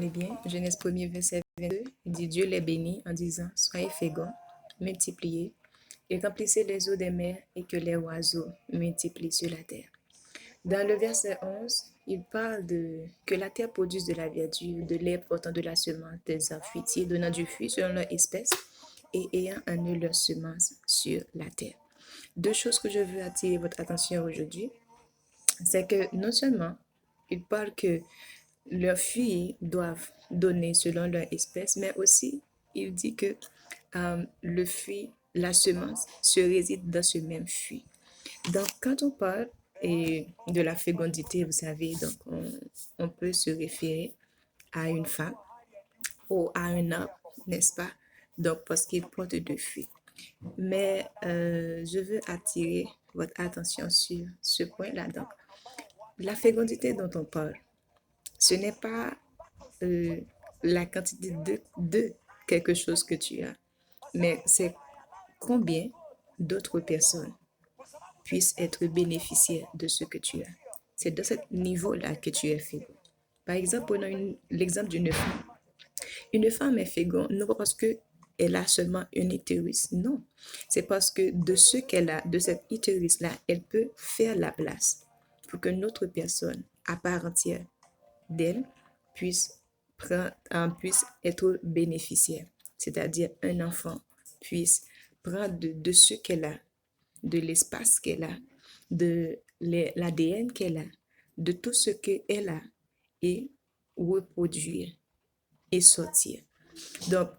est bien. Genèse 1er, verset 22, il dit Dieu les bénit en disant soyez féconds, multipliez et remplissez les eaux des mers et que les oiseaux multiplient sur la terre. Dans le verset 11, il parle de que la terre produise de la verdure, de l'herbe portant de la semence, des arbres fruitiers donnant du fruit selon leur espèce et ayant en eux leur semence sur la terre. Deux choses que je veux attirer votre attention aujourd'hui, c'est que non seulement il parle que leurs fruits doivent donner selon leur espèce, mais aussi il dit que le fruit, la semence se réside dans ce même fruit. Donc, quand on parle de la fécondité, vous savez, donc on peut se référer à une femme ou à un arbre, n'est-ce pas? Donc, parce qu'il porte de fruits. Mais je veux attirer votre attention sur ce point-là. Donc, la fécondité dont on parle, ce n'est pas la quantité de quelque chose que tu as, mais c'est combien d'autres personnes puissent être bénéficiaires de ce que tu as. C'est de ce niveau-là que tu es fécond. Par exemple, prenons l'exemple d'une femme. Une femme est féconde non pas parce qu'elle a seulement un utérus, non. C'est parce que de ce qu'elle a, de cet utérus-là, elle peut faire la place pour que notre personne, à part entière d'elle, puisse être bénéficiaire. C'est-à-dire un enfant puisse prendre de ce qu'elle a, de l'espace qu'elle a, de l'ADN qu'elle a, de tout ce qu'elle a et reproduire et sortir. Donc,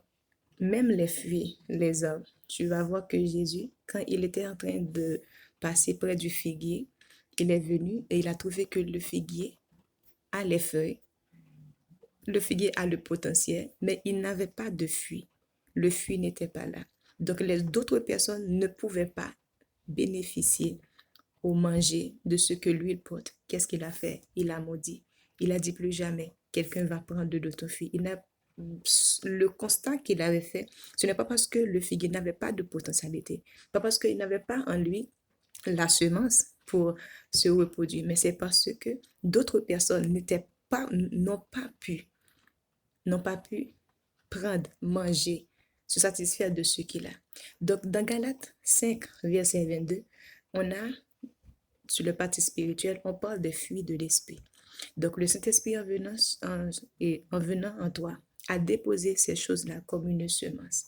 même les fruits, les arbres, tu vas voir que Jésus, quand il était en train de passer près du figuier, il est venu et il a trouvé que le figuier a les feuilles, le figuier a le potentiel, mais il n'avait pas de fruit. Le fruit n'était pas là. Donc, les d'autres personnes ne pouvaient pas bénéficier ou manger de ce que lui il porte. Qu'est-ce qu'il a fait? Il a maudit. Il a dit plus jamais, quelqu'un va prendre de ton fruit. Le constat qu'il avait fait, ce n'est pas parce que le figuier n'avait pas de potentialité, pas parce qu'il n'avait pas en lui la semence pour se reproduire, mais c'est parce que d'autres personnes n'ont pas pu prendre, manger, se satisfaire de ce qu'il a. Donc, dans Galates 5, verset 22, on a, sur le parti spirituel, on parle des fruits de l'esprit. Donc, le Saint-Esprit en venant en toi, a déposé ces choses-là comme une semence.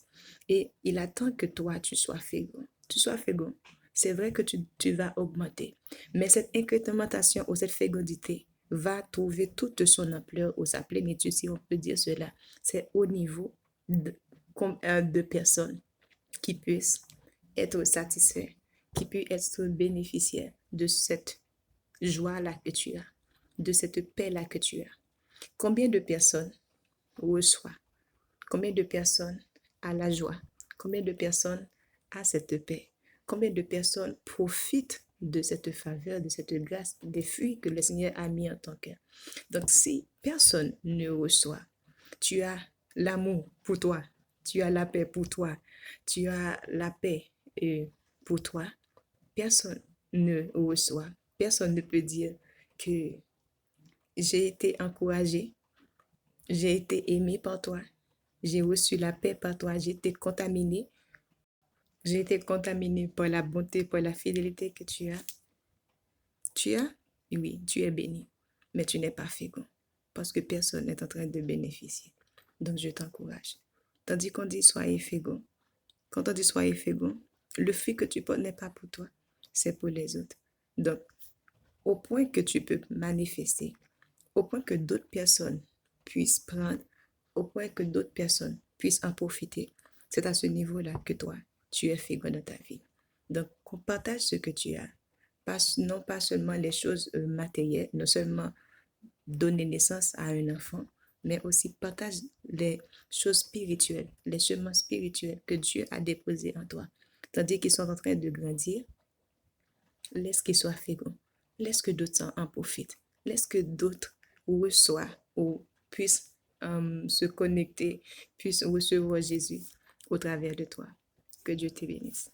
Et il attend que toi, tu sois fécond. Tu sois fécond. C'est vrai que tu vas augmenter. Mais cette incrémentation ou cette fécondité va trouver toute son ampleur ou sa plénitude, si on peut dire cela. C'est au niveau de personnes qui puissent être satisfaits, qui puissent être bénéficiaires de cette joie-là que tu as, de cette paix-là que tu as. Combien de personnes reçoivent? Combien de personnes a la joie? Combien de personnes a cette paix? Combien de personnes profitent de cette faveur, de cette grâce, des fruits que le Seigneur a mis en ton cœur? Donc, si personne ne reçoit, tu as l'amour pour toi, tu as la paix pour toi, tu as la paix pour toi, personne ne reçoit, personne ne peut dire que j'ai été encouragé, j'ai été aimé par toi, j'ai reçu la paix par toi, j'ai été contaminé par la bonté, par la fidélité que tu as. Tu as? Oui, tu es béni, mais tu n'es pas fécond parce que personne n'est en train de bénéficier. Donc, je t'encourage. Tandis qu'on dit soyez fécond, quand on dit soyez fécond, le fruit que tu portes n'est pas pour toi, c'est pour les autres. Donc, au point que tu peux manifester, au point que d'autres personnes puissent prendre, au point que d'autres personnes puissent en profiter, c'est à ce niveau-là que toi, tu es fécond dans ta vie. Donc, on partage ce que tu as. Non pas seulement les choses matérielles, non seulement donner naissance à un enfant, mais aussi partage les choses spirituelles, les chemins spirituels que Dieu a déposés en toi. Tandis qu'ils sont en train de grandir, laisse qu'ils soient féconds. Laisse que d'autres en profitent. Laisse que d'autres reçoivent ou puissent se connecter, puissent recevoir Jésus au travers de toi. Que Dieu te bénisse.